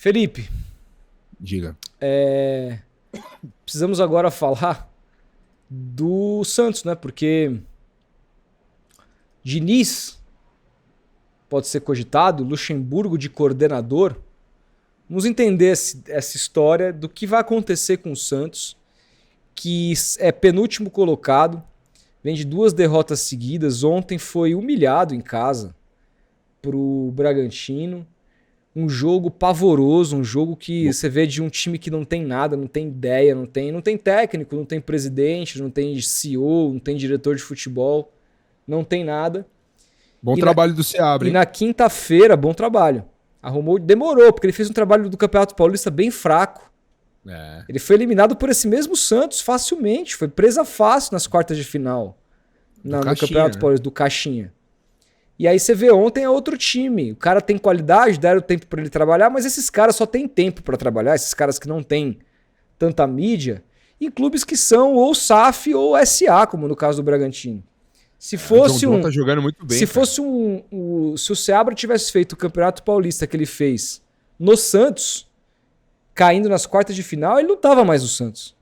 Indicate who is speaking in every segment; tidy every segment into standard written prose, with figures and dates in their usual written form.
Speaker 1: Felipe,
Speaker 2: Diga.
Speaker 1: precisamos agora falar do Santos, né? Porque Diniz pode ser cogitado, Luxemburgo de coordenador. Vamos entender essa história do que vai acontecer com o Santos, que é penúltimo colocado, vem de 2 derrotas seguidas. Ontem foi humilhado em casa pro Bragantino. Um jogo pavoroso, um jogo que você vê de um time que não tem nada, não tem ideia, não tem técnico, não tem presidente, não tem CEO, não tem diretor de futebol, não tem nada.
Speaker 2: Bom trabalho do Seabra,
Speaker 1: E
Speaker 2: hein?
Speaker 1: na quinta-feira, bom trabalho. Demorou, porque ele fez um trabalho do Campeonato Paulista bem fraco. Ele foi eliminado por esse mesmo Santos facilmente, foi presa fácil nas quartas de final no Campeonato Paulista, do Caixinha. E aí você vê, ontem é outro time. O cara tem qualidade, deram tempo para ele trabalhar, mas esses caras só têm tempo para trabalhar, esses caras que não têm tanta mídia, em clubes que são ou SAF ou SA, como no caso do Bragantino. Se fosse
Speaker 2: Tá jogando muito bem,
Speaker 1: se fosse se o Seabra tivesse feito o Campeonato Paulista que ele fez no Santos, caindo nas quartas de final, ele não tava mais no Santos.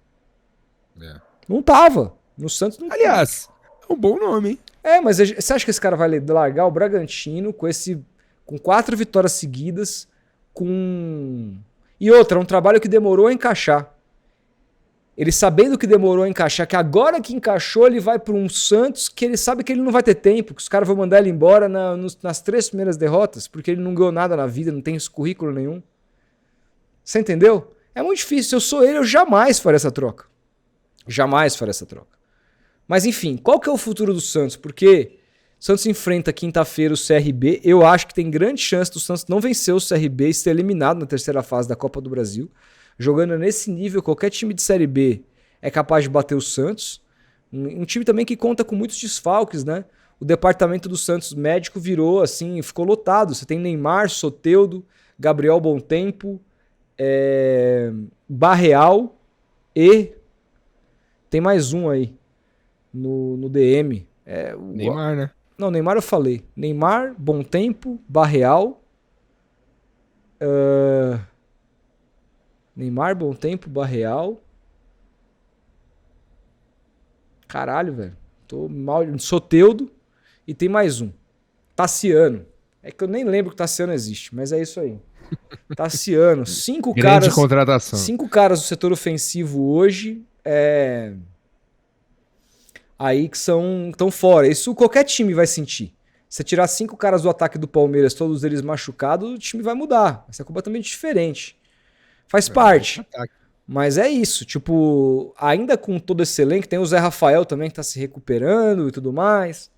Speaker 1: Não tava. No Santos não.
Speaker 2: Aliás, é um bom nome, hein?
Speaker 1: Mas você acha que esse cara vai largar o Bragantino com 4 vitórias seguidas, E outra, um trabalho que demorou a encaixar. Ele sabendo que demorou a encaixar, que agora que encaixou, ele vai para um Santos que ele sabe que ele não vai ter tempo, que os caras vão mandar ele embora nas 3 primeiras derrotas, porque ele não ganhou nada na vida, não tem esse currículo nenhum. Você entendeu? É muito difícil. Se eu sou ele, eu jamais faria essa troca. Jamais faria essa troca. Mas enfim, qual que é o futuro do Santos? Porque o Santos enfrenta quinta-feira o CRB. Eu acho que tem grande chance do Santos não vencer o CRB e ser eliminado na terceira fase da Copa do Brasil. Jogando nesse nível, qualquer time de Série B é capaz de bater o Santos. Um time também que conta com muitos desfalques, né? O departamento do Santos médico virou assim, ficou lotado. Você tem Neymar, Soteldo, Gabriel Bontempo, Barreal e tem mais um aí no DM.
Speaker 2: Neymar, né?
Speaker 1: Não, Neymar eu falei. Neymar, Bontempo, Barreal. Neymar, Bontempo, Barreal. Caralho, velho. Tô mal. Soteldo. E tem mais um. Tassiano. É que eu nem lembro que Tassiano existe, mas é isso aí. Tassiano. 5 caras.
Speaker 2: Grande contratação.
Speaker 1: 5 caras do setor ofensivo hoje. Aí que estão fora. Isso qualquer time vai sentir. Se tirar 5 caras do ataque do Palmeiras, todos eles machucados, o time vai mudar. Vai ser completamente diferente. Faz parte. Mas é isso. Tipo, ainda com todo esse elenco, tem o Zé Rafael também que tá se recuperando e tudo mais.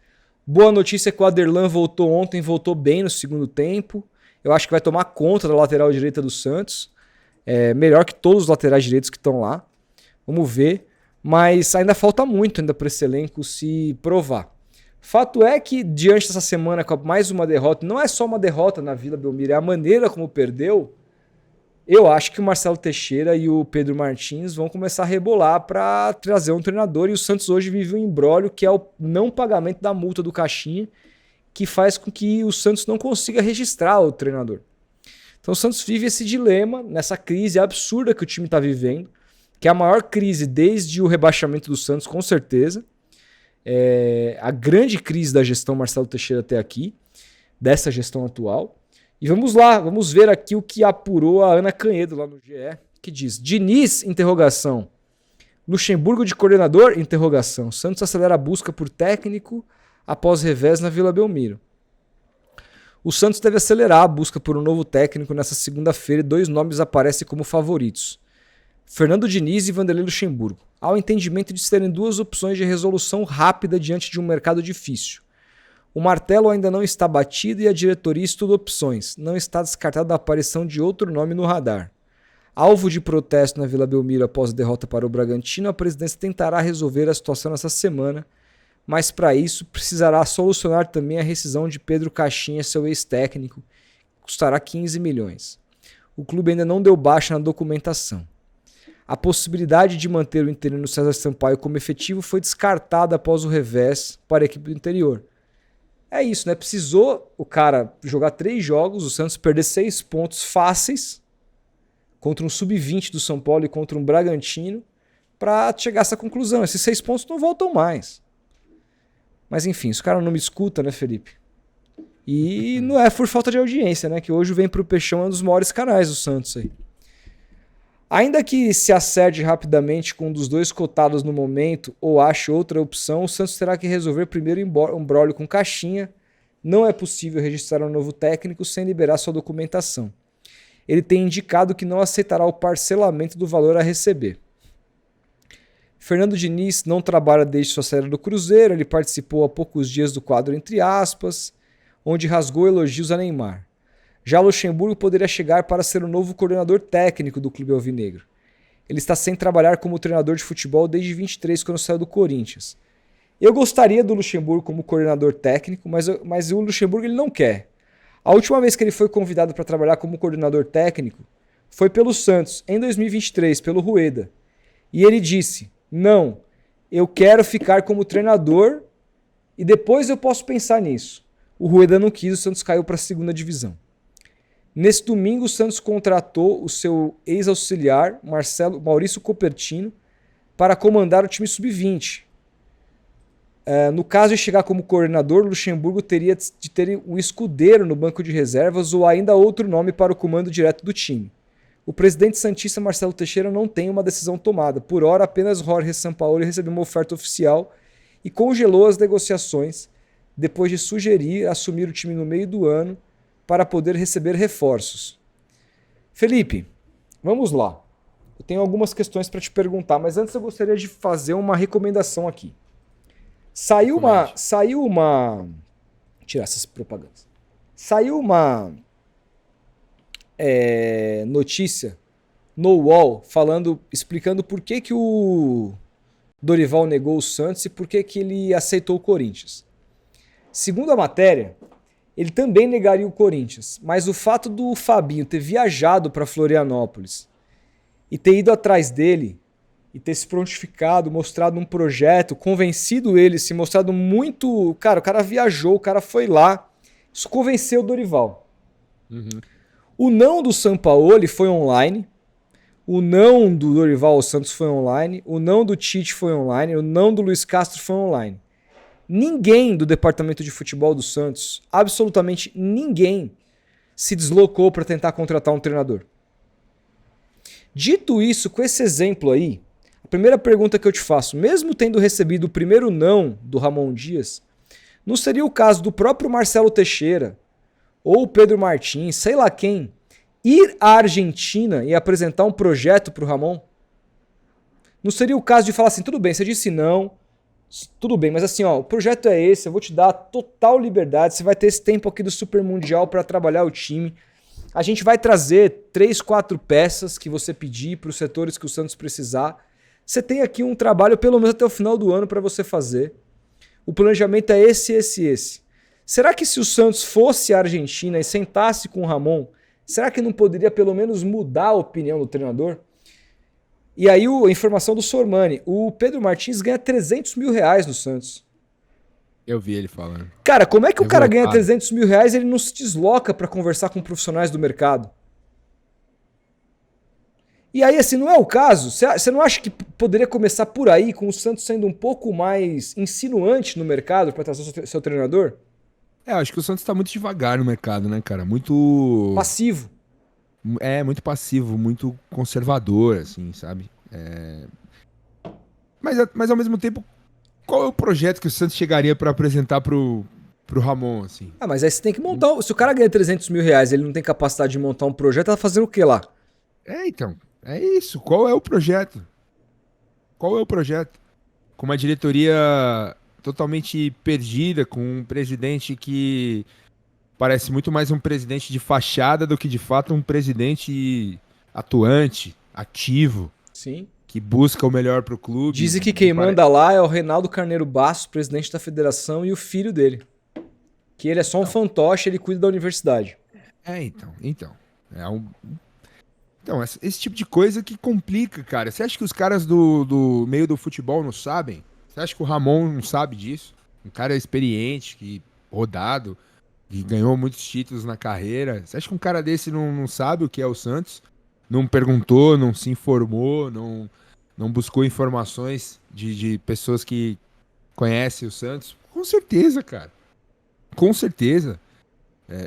Speaker 1: Boa notícia é que o Aderlan voltou ontem, voltou bem no segundo tempo. Eu acho que vai tomar conta da lateral direita do Santos. Melhor que todos os laterais direitos que estão lá. Vamos ver. Mas ainda falta muito ainda para esse elenco se provar. Fato é que, diante dessa semana com mais uma derrota, não é só uma derrota na Vila Belmiro, é a maneira como perdeu. Eu acho que o Marcelo Teixeira e o Pedro Martins vão começar a rebolar para trazer um treinador. E o Santos hoje vive um imbróglio que é o não pagamento da multa do Caixinha, que faz com que o Santos não consiga registrar o treinador. Então o Santos vive esse dilema, nessa crise absurda que o time está vivendo, que é a maior crise desde o rebaixamento do Santos, com certeza. A grande crise da gestão Marcelo Teixeira até aqui, dessa gestão atual. E vamos lá, vamos ver aqui o que apurou a Ana Canhedo lá no GE, que diz: Diniz, interrogação. Luxemburgo de coordenador, interrogação. Santos acelera a busca por técnico após revés na Vila Belmiro. O Santos deve acelerar a busca por um novo técnico nessa segunda-feira e 2 nomes aparecem como favoritos: Fernando Diniz e Vanderlei Luxemburgo. Há o entendimento de serem 2 opções de resolução rápida diante de um mercado difícil. O martelo ainda não está batido e a diretoria estuda opções. Não está descartada a aparição de outro nome no radar. Alvo de protesto na Vila Belmiro após a derrota para o Bragantino, a presidência tentará resolver a situação nessa semana, mas para isso precisará solucionar também a rescisão de Pedro Caixinha, seu ex-técnico, que custará 15 milhões. O clube ainda não deu baixa na documentação. A possibilidade de manter o interino César Sampaio como efetivo foi descartada após o revés para a equipe do interior. É isso, né? Precisou o cara jogar 3 jogos, o Santos perder 6 pontos fáceis contra um sub-20 do São Paulo e contra um Bragantino, para chegar a essa conclusão. Esses 6 pontos não voltam mais. Mas enfim, os caras não me escutam, né, Felipe? E não é por falta de audiência, né? Que hoje vem pro Peixão, é um dos maiores canais do Santos aí. Ainda que se acerde rapidamente com um dos dois cotados no momento ou ache outra opção, o Santos terá que resolver primeiro o imbróglio com Caixinha. Não é possível registrar um novo técnico sem liberar sua documentação. Ele tem indicado que não aceitará o parcelamento do valor a receber. Fernando Diniz não trabalha desde sua saída do Cruzeiro, ele participou há poucos dias do quadro Entre Aspas, onde rasgou elogios a Neymar. Já Luxemburgo poderia chegar para ser o novo coordenador técnico do clube alvinegro. Ele está sem trabalhar como treinador de futebol desde 23, quando saiu do Corinthians. Eu gostaria do Luxemburgo como coordenador técnico, mas o Luxemburgo ele não quer. A última vez que ele foi convidado para trabalhar como coordenador técnico foi pelo Santos, em 2023, pelo Rueda. E ele disse: não, eu quero ficar como treinador e depois eu posso pensar nisso. O Rueda não quis, o Santos caiu para a segunda divisão. Nesse domingo, o Santos contratou o seu ex-auxiliar, Maurício Copertino, para comandar o time sub-20. No caso de chegar como coordenador, o Luxemburgo teria de ter um escudeiro no banco de reservas ou ainda outro nome para o comando direto do time. O presidente santista Marcelo Teixeira não tem uma decisão tomada. Por hora, apenas Jorge Sampaoli recebeu uma oferta oficial e congelou as negociações depois de sugerir assumir o time no meio do ano para poder receber reforços. Felipe, vamos lá. Eu tenho algumas questões para te perguntar, mas antes eu gostaria de fazer uma recomendação aqui. Saiu uma... Tirar essas propagandas. Saiu uma notícia no UOL explicando por que o Dorival negou o Santos e por que ele aceitou o Corinthians. Segundo a matéria, ele também negaria o Corinthians, mas o fato do Fabinho ter viajado para Florianópolis e ter ido atrás dele e ter se prontificado, mostrado um projeto, convencido ele, se mostrado muito... Cara, o cara viajou, o cara foi lá, isso convenceu o Dorival.
Speaker 2: Uhum.
Speaker 1: O não do Sampaoli foi online, o não do Dorival aos Santos foi online, o não do Tite foi online, o não do Luiz Castro foi online. Ninguém do departamento de futebol do Santos, absolutamente ninguém, se deslocou para tentar contratar um treinador. Dito isso, com esse exemplo aí, a primeira pergunta que eu te faço, mesmo tendo recebido o primeiro não do Ramon Dias, não seria o caso do próprio Marcelo Teixeira ou o Pedro Martins, sei lá quem, ir à Argentina e apresentar um projeto para o Ramon? Não seria o caso de falar assim, tudo bem, você disse não, tudo bem, mas assim, ó, o projeto é esse, eu vou te dar total liberdade, você vai ter esse tempo aqui do Super Mundial para trabalhar o time, a gente vai trazer 3, 4 peças que você pedir para os setores que o Santos precisar, você tem aqui um trabalho pelo menos até o final do ano para você fazer, o planejamento é esse. Será que se o Santos fosse à Argentina e sentasse com o Ramon, será que não poderia pelo menos mudar a opinião do treinador? E aí a informação do Sormani, o Pedro Martins ganha 300 mil reais no Santos.
Speaker 2: Eu vi ele falando.
Speaker 1: Cara, como é que o cara ganha 300 mil reais e ele não se desloca para conversar com profissionais do mercado? E aí, assim, não é o caso? Você não acha que poderia começar por aí, com o Santos sendo um pouco mais insinuante no mercado para trazer seu treinador?
Speaker 2: Acho que o Santos tá muito devagar no mercado, né, cara? Muito...
Speaker 1: Passivo.
Speaker 2: Muito passivo, muito conservador, assim, sabe? Mas ao mesmo tempo, qual é o projeto que o Santos chegaria pra apresentar pro Ramon, assim?
Speaker 1: Mas aí você tem que montar... Se o cara ganha 300 mil reais e ele não tem capacidade de montar um projeto, tá fazendo o que lá?
Speaker 2: Então, é isso. Qual é o projeto? Com uma diretoria totalmente perdida, com um presidente que parece muito mais um presidente de fachada do que de fato um presidente atuante, ativo.
Speaker 1: Sim.
Speaker 2: Que busca o melhor pro clube.
Speaker 1: Dizem que quem manda lá é o Reinaldo Carneiro Basso, presidente da federação, e o filho dele. Que ele é só um fantoche, ele cuida da universidade.
Speaker 2: Então, esse tipo de coisa que complica, cara. Você acha que os caras do meio do futebol não sabem? Você acha que o Ramon não sabe disso? Um cara experiente, rodado, que ganhou muitos títulos na carreira. Você acha que um cara desse não sabe o que é o Santos? não perguntou, não se informou, não buscou informações de pessoas que conhecem o Santos? Com certeza, cara. Com certeza.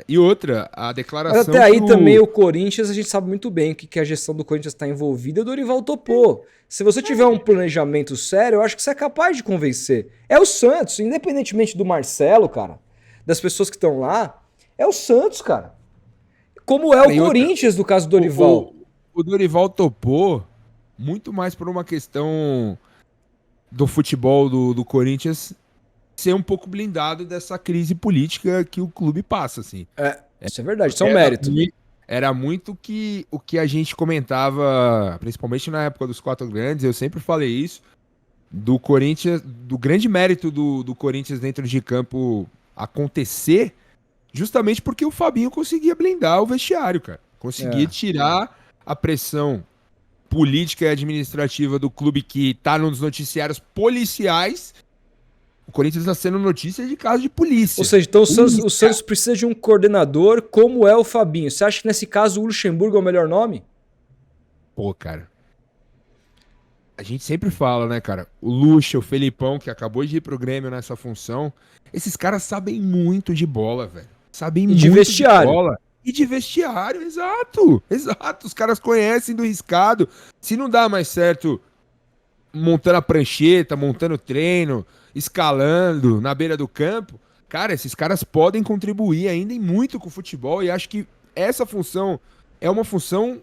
Speaker 2: E outra, a declaração.
Speaker 1: Mas até aí também o Corinthians, a gente sabe muito bem que a gestão do Corinthians está envolvida, o Dorival topou. Se você tiver um planejamento sério, eu acho que você é capaz de convencer. É o Santos, independentemente do Marcelo, cara, das pessoas que estão lá, é o Santos, cara. Como é o Corinthians do caso do Dorival.
Speaker 2: O Dorival topou muito mais por uma questão do futebol do Corinthians ser um pouco blindado dessa crise política que o clube passa, assim.
Speaker 1: Isso é verdade, isso é um mérito.
Speaker 2: Era muito o que a gente comentava, principalmente na época dos 4 grandes, eu sempre falei isso, do Corinthians, do grande mérito do Corinthians dentro de campo acontecer, justamente porque o Fabinho conseguia blindar o vestiário, cara. Conseguia tirar a pressão política e administrativa do clube que tá nos noticiários policiais. O Corinthians está sendo notícia de caso de polícia.
Speaker 1: Ou seja, então o Santos precisa de um coordenador como é o Fabinho. Você acha que nesse caso o Luxemburgo é o melhor nome?
Speaker 2: Pô, cara. A gente sempre fala, né, cara? O Luxa, o Felipão, que acabou de ir pro Grêmio nessa função. Esses caras sabem muito de bola, velho. Sabem muito
Speaker 1: de vestiário.
Speaker 2: De bola. E de vestiário, exato. Exato. Os caras conhecem do riscado. Se não dá mais certo montando a prancheta, montando treino, escalando na beira do campo, cara, esses caras podem contribuir ainda e muito com o futebol, e acho que essa função é uma função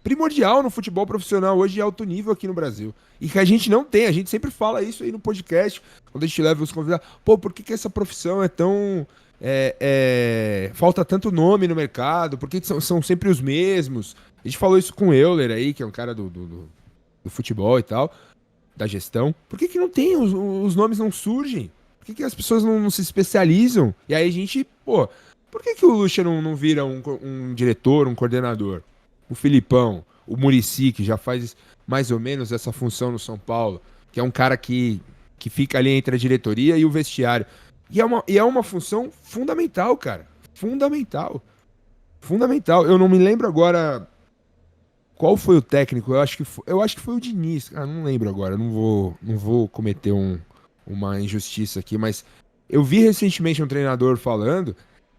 Speaker 2: primordial no futebol profissional hoje de alto nível aqui no Brasil. E que a gente não tem, a gente sempre fala isso aí no podcast, quando a gente leva os convidados. Pô, por que essa profissão é tão... falta tanto nome no mercado? Por que são sempre os mesmos? A gente falou isso com o Euler aí, que é um cara do futebol e tal, da gestão. Por que não tem? Os nomes não surgem? Por que as pessoas não se especializam? E aí a gente, pô, por que o Lucha não vira um diretor, um coordenador? O Filipão, o Muricy, que já faz mais ou menos essa função no São Paulo, que é um cara que fica ali entre a diretoria e o vestiário. E é uma função fundamental, cara. Fundamental. Fundamental. Eu não me lembro agora qual foi o técnico. Eu acho que foi o Diniz. Não lembro agora. Não vou cometer uma injustiça aqui, mas eu vi recentemente um treinador falando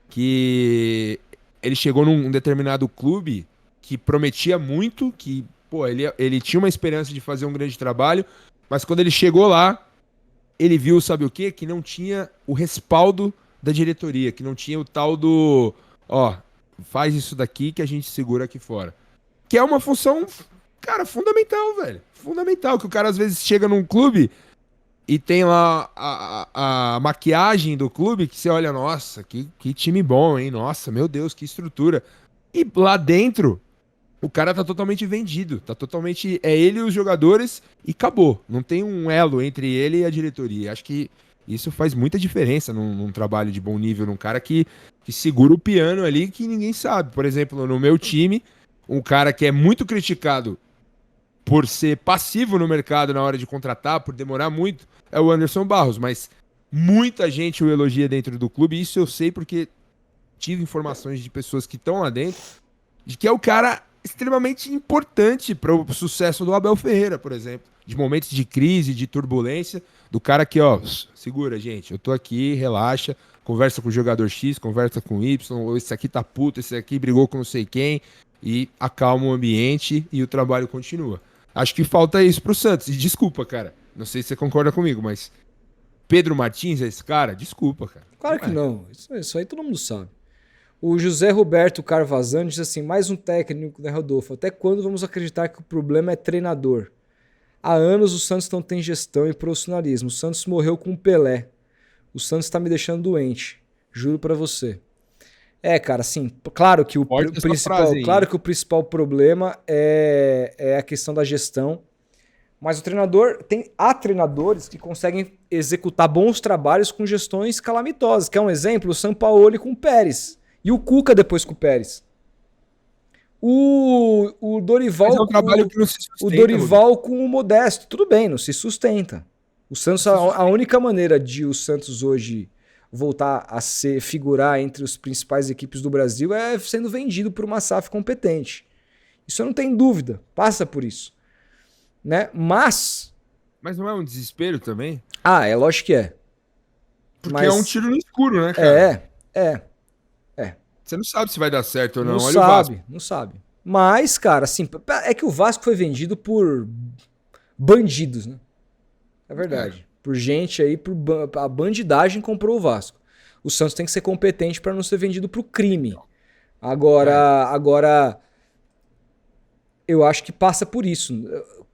Speaker 2: que ele chegou num determinado clube que prometia muito, que pô, ele tinha uma esperança de fazer um grande trabalho, mas quando ele chegou lá, ele viu, sabe o quê? Que não tinha o respaldo da diretoria, que não tinha o tal do, faz isso daqui que a gente segura aqui fora. Que é uma função, cara, fundamental, velho. Fundamental, que o cara às vezes chega num clube e tem lá a maquiagem do clube, que você olha, nossa, que time bom, hein? Nossa, meu Deus, que estrutura. E lá dentro, o cara tá totalmente vendido, tá totalmente... É ele e os jogadores e acabou. Não tem um elo entre ele e a diretoria. Acho que isso faz muita diferença num trabalho de bom nível, num cara que segura o piano ali que ninguém sabe. Por exemplo, no meu time, um cara que é muito criticado por ser passivo no mercado na hora de contratar, por demorar muito, é o Anderson Barros. Mas muita gente o elogia dentro do clube, e isso eu sei porque tive informações de pessoas que estão lá dentro, de que é o cara extremamente importante para o sucesso do Abel Ferreira, por exemplo. De momentos de crise, de turbulência, do cara que, segura, gente, eu tô aqui, relaxa, conversa com o jogador X, conversa com Y, esse aqui tá puto, esse aqui brigou com não sei quem, e acalma o ambiente e o trabalho continua. Acho que falta isso pro Santos. E desculpa, cara, não sei se você concorda comigo, mas Pedro Martins é esse cara? Desculpa, cara.
Speaker 1: Claro que não. Isso aí todo mundo sabe. O José Roberto Carvazano diz assim, mais um técnico, né, Rodolfo? Até quando vamos acreditar que o problema é treinador? Há anos o Santos não tem gestão e profissionalismo. O Santos morreu com o Pelé. O Santos está me deixando doente. Juro pra você. Cara, assim, claro que o principal problema é a questão da gestão. Mas o treinador, há treinadores que conseguem executar bons trabalhos com gestões calamitosas. Quer um exemplo? O Sampaoli com o Pérez. E o Cuca depois com o Pérez. O Dorival,
Speaker 2: mas é um trabalho que não se sustenta,
Speaker 1: o Dorival com o Modesto. Tudo bem, não se sustenta. O Santos, a única maneira de o Santos hoje voltar a figurar entre as principais equipes do Brasil é sendo vendido por uma SAF competente. Isso eu não tenho dúvida. Passa por isso. Né? Mas
Speaker 2: não é um desespero também?
Speaker 1: é lógico que é.
Speaker 2: Porque é um tiro no escuro, né, cara?
Speaker 1: É.
Speaker 2: Você não sabe se vai dar certo ou não.
Speaker 1: Não
Speaker 2: Olha o Vasco.
Speaker 1: não sabe. Mas, cara, assim, é que o Vasco foi vendido por bandidos, né? É verdade. Por gente aí, a bandidagem comprou o Vasco. O Santos tem que ser competente para não ser vendido pro crime. Agora, eu acho que passa por isso.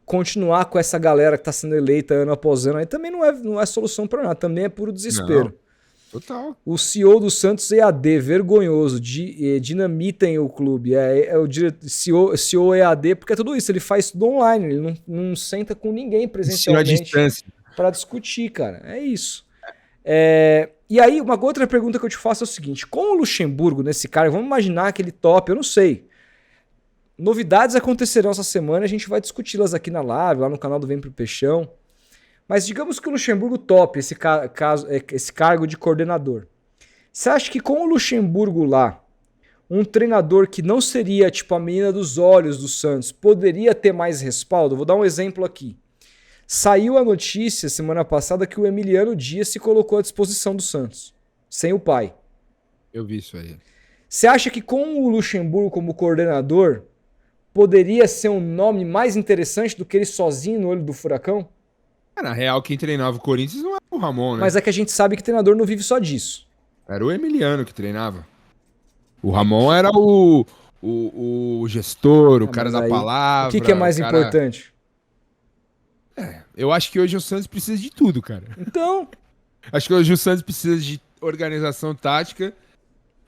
Speaker 1: Continuar com essa galera que tá sendo eleita ano após ano aí também não é solução para nada. Também é puro desespero.
Speaker 2: Não. Total.
Speaker 1: O CEO do Santos EAD, vergonhoso, dinamitem o clube. É o CEO EAD, porque é tudo isso. Ele faz tudo online, ele não senta com ninguém presencialmente para discutir, cara. É isso. E aí, uma outra pergunta que eu te faço é o seguinte: com o Luxemburgo nesse cara, vamos imaginar que ele top, eu não sei. Novidades acontecerão essa semana, a gente vai discuti-las aqui na live, lá no canal do Vem Pro Peixão. Mas digamos que o Luxemburgo tope esse cargo de coordenador. Você acha que com o Luxemburgo lá, um treinador que não seria tipo a menina dos olhos do Santos, poderia ter mais respaldo? Vou dar um exemplo aqui. Saiu a notícia semana passada que o Emiliano Dias se colocou à disposição do Santos, sem o pai.
Speaker 2: Eu vi isso aí.
Speaker 1: Você acha que com o Luxemburgo como coordenador, poderia ser um nome mais interessante do que ele sozinho no olho do furacão?
Speaker 2: Na real, quem treinava o Corinthians não era o Ramon, né?
Speaker 1: Mas é que a gente sabe que treinador não vive só disso.
Speaker 2: Era o Emiliano que treinava. O Ramon era o gestor, o cara da palavra.
Speaker 1: O que é mais importante?
Speaker 2: Eu acho que hoje o Santos precisa de tudo, cara.
Speaker 1: Então...
Speaker 2: Acho que hoje o Santos precisa de organização tática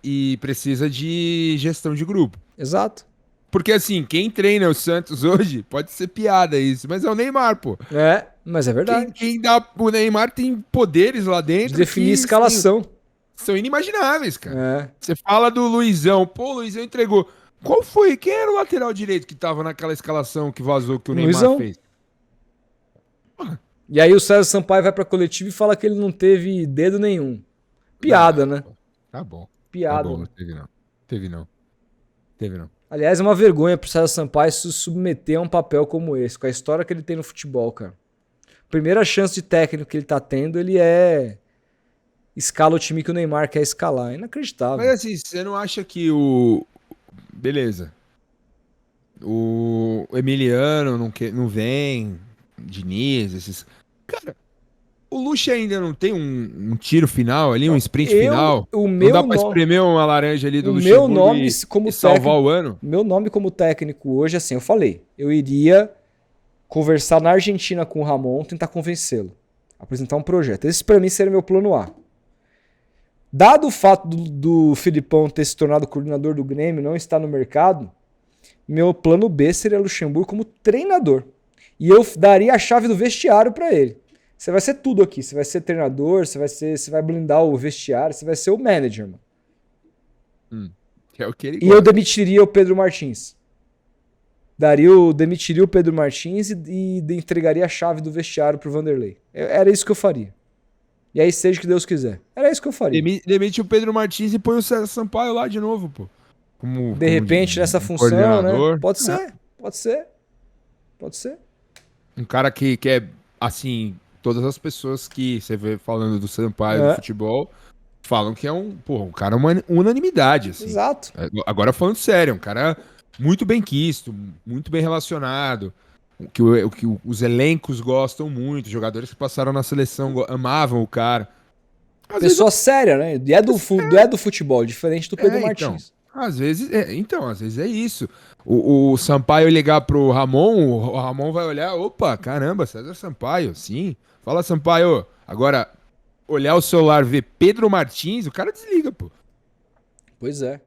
Speaker 2: e precisa de gestão de grupo.
Speaker 1: Exato.
Speaker 2: Porque assim, quem treina o Santos hoje, pode ser piada isso, mas é o Neymar, pô.
Speaker 1: Mas é verdade.
Speaker 2: Quem dá o Neymar tem poderes lá dentro.
Speaker 1: De definir escalação.
Speaker 2: São inimagináveis, cara. Você fala do Luizão, pô, o Luizão entregou. Qual foi? Quem era o lateral direito que tava naquela escalação que vazou que o Neymar fez?
Speaker 1: E aí o César Sampaio vai pra coletiva e fala que ele não teve dedo nenhum. Piada, né?
Speaker 2: Tá bom.
Speaker 1: Piada.
Speaker 2: Tá bom, não teve não.
Speaker 1: Aliás, é uma vergonha pro César Sampaio se submeter a um papel como esse, com a história que ele tem no futebol, cara. Primeira chance de técnico que ele tá tendo, ele escala o time que o Neymar quer escalar. É inacreditável.
Speaker 2: Mas assim, você não acha que beleza. O Emiliano não vem, Diniz, esses... Cara, o Lucha ainda não tem um tiro final ali, um sprint final? Não dá pra espremer uma laranja ali do Luxemburgo e salvar o ano?
Speaker 1: Meu nome como técnico hoje, assim, eu falei, eu iria conversar na Argentina com o Ramon, tentar convencê-lo, apresentar um projeto. Esse pra mim seria meu plano A. Dado o fato do Filipão ter se tornado coordenador do Grêmio, não estar no mercado, meu plano B seria Luxemburgo como treinador. E eu daria a chave do vestiário pra ele. Você vai ser tudo aqui. Você vai ser treinador, você vai blindar o vestiário, você vai ser o manager, mano.
Speaker 2: É o que ele
Speaker 1: gosta. E eu demitiria o Pedro Martins. Demitiria o Pedro Martins e entregaria a chave do vestiário pro Vanderlei. Era isso que eu faria. E aí seja o que Deus quiser. Era isso que eu faria.
Speaker 2: Demite o Pedro Martins e põe o César Sampaio lá de novo, pô.
Speaker 1: De repente, nessa função, né? Pode ser.
Speaker 2: Um cara que é, assim, todas as pessoas que você vê falando do Sampaio do futebol falam que é um cara uma unanimidade, assim.
Speaker 1: Exato.
Speaker 2: Agora falando sério, um cara muito bem quisto, muito bem relacionado, que os elencos gostam muito, jogadores que passaram na seleção amavam o cara.
Speaker 1: Pessoa séria, né? É do futebol, diferente do Pedro Martins.
Speaker 2: Às vezes é isso. O Sampaio ligar pro Ramon, o Ramon vai olhar, opa, caramba, César Sampaio, sim. Fala, Sampaio. Agora, olhar o celular, ver Pedro Martins, o cara desliga, pô.
Speaker 1: Pois é.